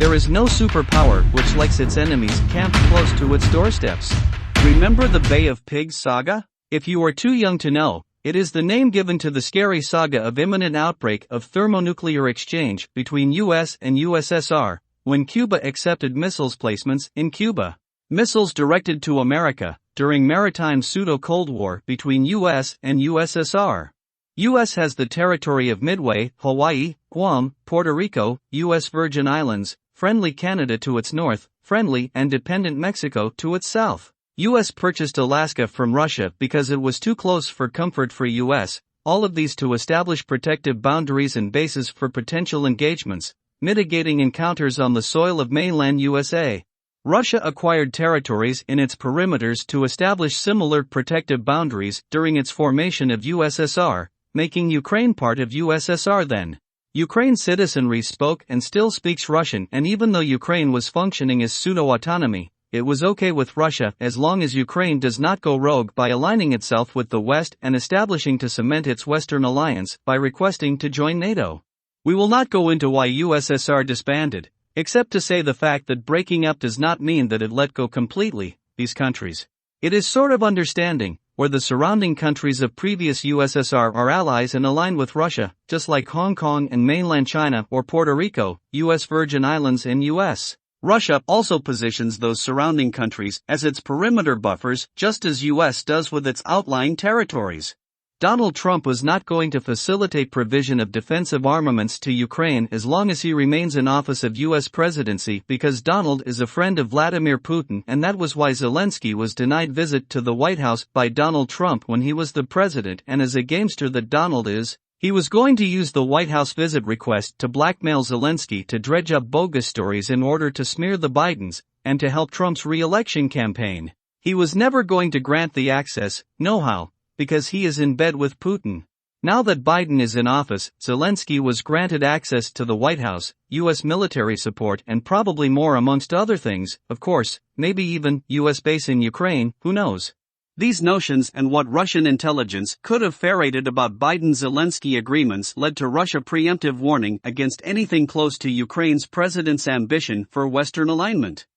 There is no superpower which likes its enemies camped close to its doorsteps. Remember the Bay of Pigs saga? If you are too young to know, it is the name given to the scary saga of imminent outbreak of thermonuclear exchange between US and USSR, when Cuba accepted missiles placements in Cuba. Missiles directed to America, during maritime pseudo-Cold War between US and USSR. US has the territory of Midway, Hawaii, Guam, Puerto Rico, US Virgin Islands, friendly Canada to its north, friendly and dependent Mexico to its south. US purchased Alaska from Russia because it was too close for comfort for US, all of these to establish protective boundaries and bases for potential engagements, mitigating encounters on the soil of mainland USA. Russia acquired territories in its perimeters to establish similar protective boundaries during its formation of USSR, making Ukraine part of USSR then. Ukraine citizenry spoke and still speaks Russian, and even though Ukraine was functioning as pseudo-autonomy, it was okay with Russia as long as Ukraine does not go rogue by aligning itself with the West and establishing to cement its Western alliance by requesting to join NATO. We will not go into why USSR disbanded, except to say the fact that breaking up does not mean that it let go completely, these countries. It is sort of understanding, where the surrounding countries of previous USSR are allies and aligned with Russia, just like Hong Kong and mainland China or Puerto Rico, US Virgin Islands and US. Russia also positions those surrounding countries as its perimeter buffers, just as US does with its outlying territories. Donald Trump was not going to facilitate provision of defensive armaments to Ukraine as long as he remains in office of US presidency, because Donald is a friend of Vladimir Putin, and that was why Zelensky was denied visit to the White House by Donald Trump when he was the president, and as a gamester that Donald is, he was going to use the White House visit request to blackmail Zelensky to dredge up bogus stories in order to smear the Bidens, and to help Trump's re-election campaign. He was never going to grant the access, no-how, because he is in bed with Putin. Now that Biden is in office, Zelensky was granted access to the White House, US military support, and probably more amongst other things, of course, maybe even US base in Ukraine, who knows. These notions and what Russian intelligence could have ferreted about Biden-Zelensky agreements led to Russia preemptive warning against anything close to Ukraine's president's ambition for Western alignment.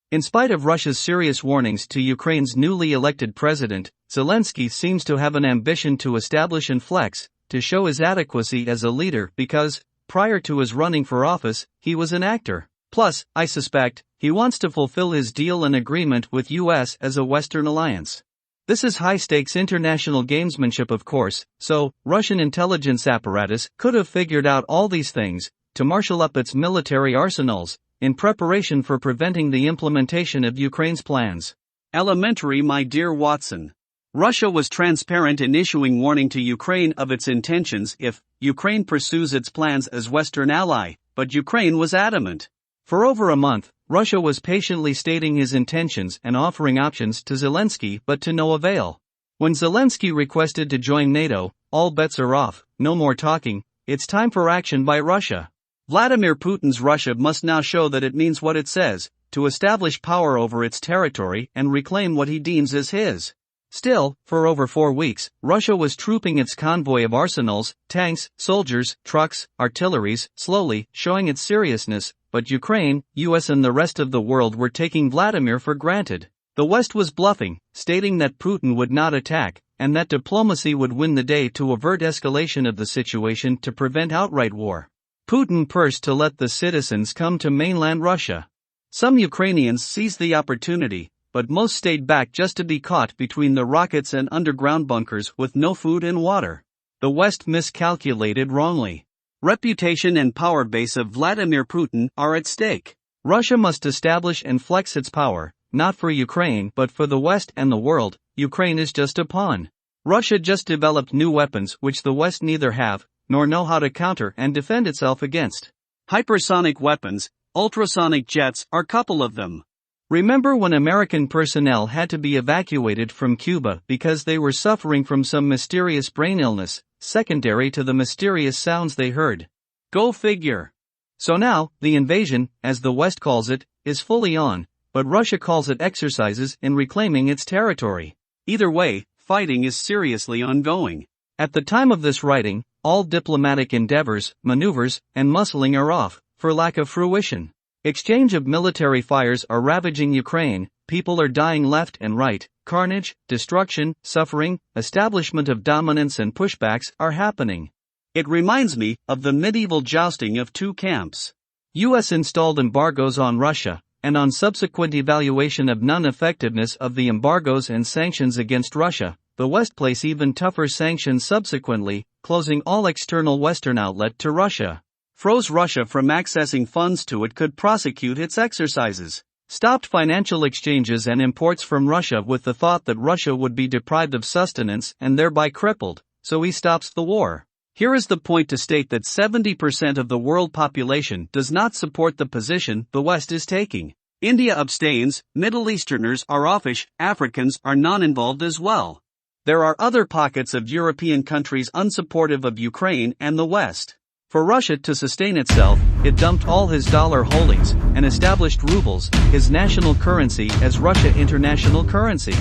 In spite of Russia's serious warnings to Ukraine's newly elected president, Zelensky seems to have an ambition to establish and flex, to show his adequacy as a leader because, prior to his running for office, he was an actor. Plus, I suspect, he wants to fulfill his deal and agreement with US as a Western alliance. This is high-stakes international gamesmanship, of course, so Russian intelligence apparatus could have figured out all these things to marshal up its military arsenals in preparation for preventing the implementation of Ukraine's plans. Elementary, my dear Watson. Russia was transparent in issuing warning to Ukraine of its intentions if Ukraine pursues its plans as Western ally, but Ukraine was adamant. For over a month, Russia was patiently stating his intentions and offering options to Zelensky, but to no avail. When Zelensky requested to join NATO, all bets are off, no more talking, it's time for action by Russia. Vladimir Putin's Russia must now show that it means what it says, to establish power over its territory and reclaim what he deems as his. Still, for over 4 weeks, Russia was trooping its convoy of arsenals, tanks, soldiers, trucks, artilleries, slowly showing its seriousness, but Ukraine, US and the rest of the world were taking Vladimir for granted. The West was bluffing, stating that Putin would not attack, and that diplomacy would win the day to avert escalation of the situation to prevent outright war. Putin pursed to let the citizens come to mainland Russia. Some Ukrainians seized the opportunity, but most stayed back just to be caught between the rockets and underground bunkers with no food and water. The West miscalculated wrongly. Reputation and power base of Vladimir Putin are at stake. Russia must establish and flex its power, not for Ukraine but for the West and the world. Ukraine is just a pawn. Russia just developed new weapons which the West neither have, nor know how to counter and defend itself against. Hypersonic weapons, ultrasonic jets are a couple of them. Remember when American personnel had to be evacuated from Cuba because they were suffering from some mysterious brain illness, secondary to the mysterious sounds they heard? Go figure. So now, the invasion, as the West calls it, is fully on, but Russia calls it exercises in reclaiming its territory. Either way, fighting is seriously ongoing. At the time of this writing, all diplomatic endeavors, maneuvers, and muscling are off, for lack of fruition. Exchange of military fires are ravaging Ukraine, people are dying left and right, carnage, destruction, suffering, establishment of dominance and pushbacks are happening. It reminds me of the medieval jousting of two camps. US installed embargoes on Russia, and on subsequent evaluation of non-effectiveness of the embargoes and sanctions against Russia, the West placed even tougher sanctions subsequently, closing all external Western outlet to Russia. Froze Russia from accessing funds to it could prosecute its exercises. Stopped financial exchanges and imports from Russia with the thought that Russia would be deprived of sustenance and thereby crippled, so he stops the war. Here is the point to state that 70% of the world population does not support the position the West is taking. India abstains, Middle Easterners are offish, Africans are non-involved as well. There are other pockets of European countries unsupportive of Ukraine and the West. For Russia to sustain itself, it dumped all his dollar holdings and established rubles, his national currency, as Russia international currency.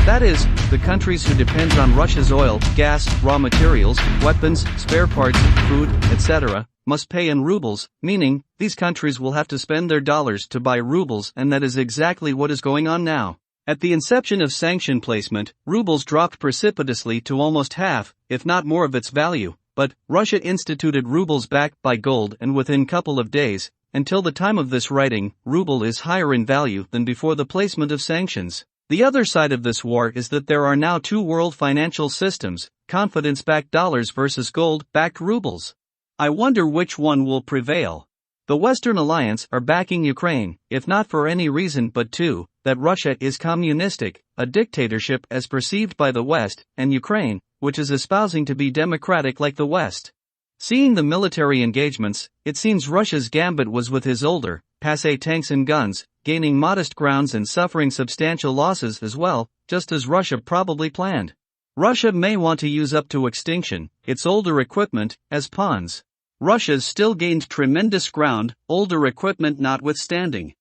That is, the countries who depend on Russia's oil, gas, raw materials, weapons, spare parts, food, etc., must pay in rubles, meaning, these countries will have to spend their dollars to buy rubles, and that is exactly what is going on now. At the inception of sanction placement, rubles dropped precipitously to almost half, if not more of its value, but Russia instituted rubles backed by gold, and within couple of days, until the time of this writing, ruble is higher in value than before the placement of sanctions. The other side of this war is that there are now two world financial systems, confidence-backed dollars versus gold-backed rubles. I wonder which one will prevail. The Western Alliance are backing Ukraine, if not for any reason but two, that Russia is communistic, a dictatorship as perceived by the West, and Ukraine, which is espousing to be democratic like the West. Seeing the military engagements, it seems Russia's gambit was with his older, passé tanks and guns, gaining modest grounds and suffering substantial losses as well, just as Russia probably planned. Russia may want to use up to extinction its older equipment as pawns. Russia's still gained tremendous ground, older equipment notwithstanding.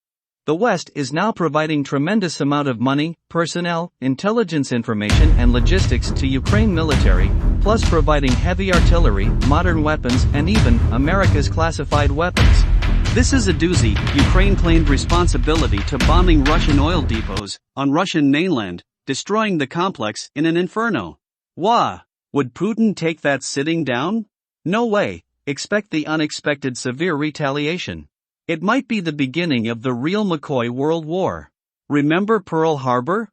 The West is now providing tremendous amount of money, personnel, intelligence information and logistics to Ukraine military, plus providing heavy artillery, modern weapons and even America's classified weapons. This is a doozy. Ukraine claimed responsibility to bombing Russian oil depots on Russian mainland, destroying the complex in an inferno. Wah! Would Putin take that sitting down? No way. Expect the unexpected severe retaliation. It might be the beginning of the real McCoy World War. Remember Pearl Harbor?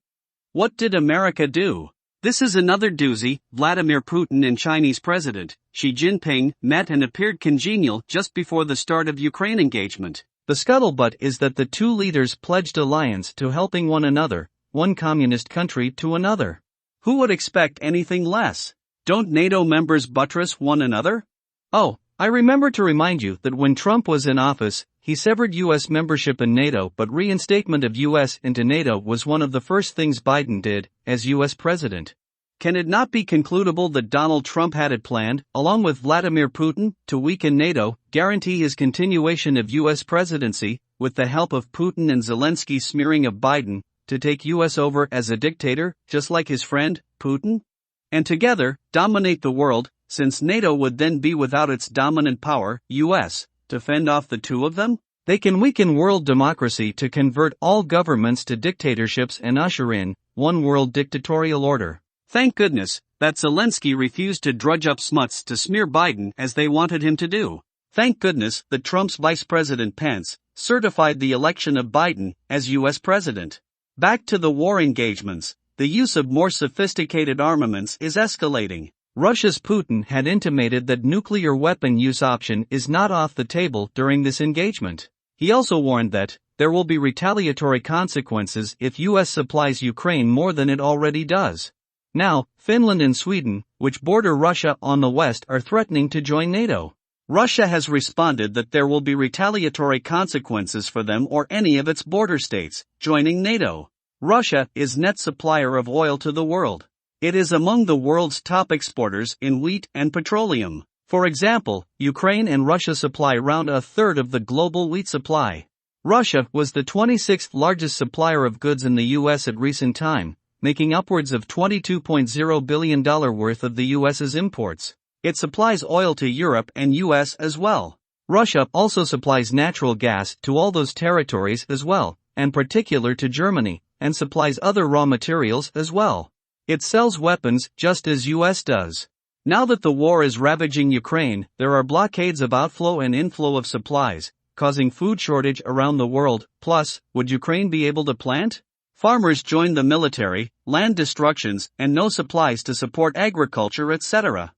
What did America do? This is another doozy. Vladimir Putin and Chinese President Xi Jinping met and appeared congenial just before the start of Ukraine engagement. The scuttlebutt is that the two leaders pledged alliance to helping one another, one communist country to another. Who would expect anything less? Don't NATO members buttress one another? Oh, I remember to remind you that when Trump was in office, he severed U.S. membership in NATO, but reinstatement of U.S. into NATO was one of the first things Biden did as U.S. president. Can it not be concludable that Donald Trump had it planned, along with Vladimir Putin, to weaken NATO, guarantee his continuation of U.S. presidency, with the help of Putin and Zelensky's smearing of Biden, to take U.S. over as a dictator, just like his friend, Putin? And together, dominate the world, since NATO would then be without its dominant power, US, to fend off the two of them? They can weaken world democracy to convert all governments to dictatorships and usher in one world dictatorial order. Thank goodness that Zelensky refused to drudge up smuts to smear Biden as they wanted him to do. Thank goodness that Trump's Vice President Pence certified the election of Biden as US president. Back to the war engagements, the use of more sophisticated armaments is escalating. Russia's Putin had intimated that nuclear weapon use option is not off the table during this engagement. He also warned that there will be retaliatory consequences if US supplies Ukraine more than it already does. Now, Finland and Sweden, which border Russia on the west, are threatening to join NATO. Russia has responded that there will be retaliatory consequences for them or any of its border states joining NATO. Russia is net supplier of oil to the world. It is among the world's top exporters in wheat and petroleum. For example, Ukraine and Russia supply around a third of the global wheat supply. Russia was the 26th largest supplier of goods in the U.S. at recent time, making upwards of $22.0 billion worth of the U.S.'s imports. It supplies oil to Europe and U.S. as well. Russia also supplies natural gas to all those territories as well, and particular to Germany, and supplies other raw materials as well. It sells weapons just as US does. Now that the war is ravaging Ukraine, there are blockades of outflow and inflow of supplies, causing food shortage around the world. Plus, would Ukraine be able to plant? Farmers join the military, land destructions, and no supplies to support agriculture, etc.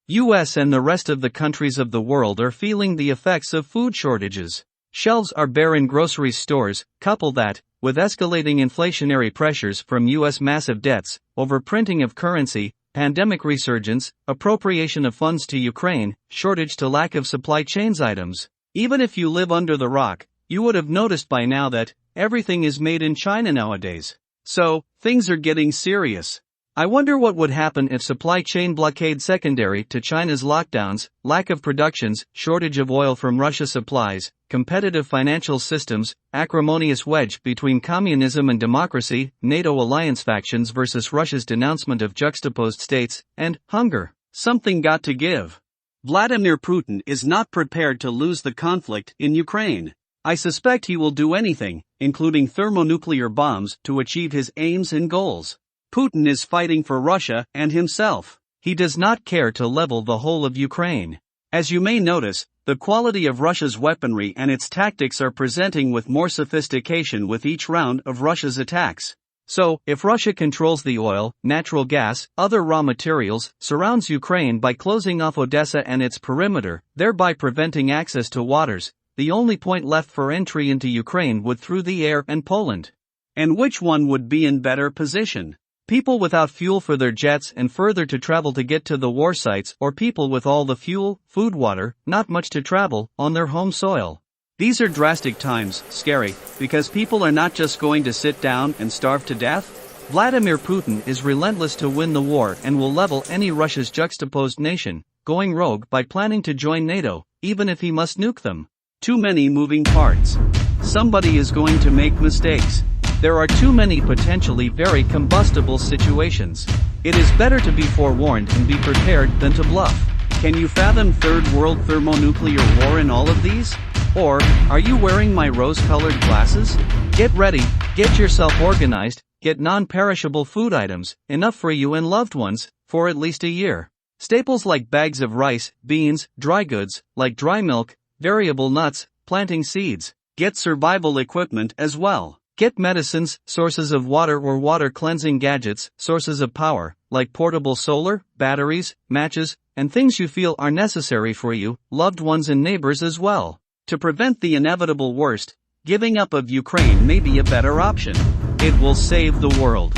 US and the rest of the countries of the world are feeling the effects of food shortages. Shelves are bare in grocery stores. Couple that with escalating inflationary pressures from US massive debts, overprinting of currency, pandemic resurgence, appropriation of funds to Ukraine, shortage to lack of supply chains items. Even if you live under the rock, you would have noticed by now that everything is made in China nowadays. So, things are getting serious. I wonder what would happen if supply chain blockade secondary to China's lockdowns, lack of productions, shortage of oil from Russia supplies, competitive financial systems, acrimonious wedge between communism and democracy, NATO alliance factions versus Russia's denouncement of juxtaposed states, and hunger. Something got to give. Vladimir Putin is not prepared to lose the conflict in Ukraine. I suspect he will do anything, including thermonuclear bombs, to achieve his aims and goals. Putin is fighting for Russia and himself. He does not care to level the whole of Ukraine. As you may notice, the quality of Russia's weaponry and its tactics are presenting with more sophistication with each round of Russia's attacks. So, if Russia controls the oil, natural gas, other raw materials, surrounds Ukraine by closing off Odessa and its perimeter, thereby preventing access to waters, the only point left for entry into Ukraine would through the air and Poland. And which one would be in better position? People without fuel for their jets and further to travel to get to the war sites, or people with all the fuel, food, water, not much to travel, on their home soil? These are drastic times, scary, because people are not just going to sit down and starve to death. Vladimir Putin is relentless to win the war and will level any Russia's juxtaposed nation, going rogue by planning to join NATO, even if he must nuke them. Too many moving parts. Somebody is going to make mistakes. There are too many potentially very combustible situations. It is better to be forewarned and be prepared than to bluff. Can you fathom third world thermonuclear war in all of these? Or, are you wearing my rose-colored glasses? Get ready, get yourself organized, get non-perishable food items, enough for you and loved ones, for at least a year. Staples like bags of rice, beans, dry goods, like dry milk, variable nuts, planting seeds. Get survival equipment as well. Get medicines, sources of water or water cleansing gadgets, sources of power, like portable solar, batteries, matches, and things you feel are necessary for you, loved ones and neighbors as well. To prevent the inevitable worst, giving up of Ukraine may be a better option. It will save the world.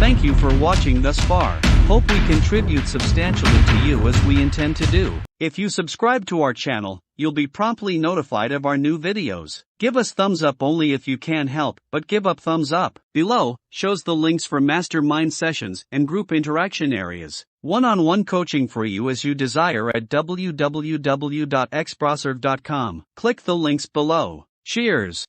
Thank you for watching thus far. Hope we contribute substantially to you as we intend to do. If you subscribe to our channel, you'll be promptly notified of our new videos. Give us thumbs up only if you can help, but give up thumbs up. Below shows the links for mastermind sessions and group interaction areas. One-on-one coaching for you as you desire at www.xbrosserve.com. Click the links below. Cheers!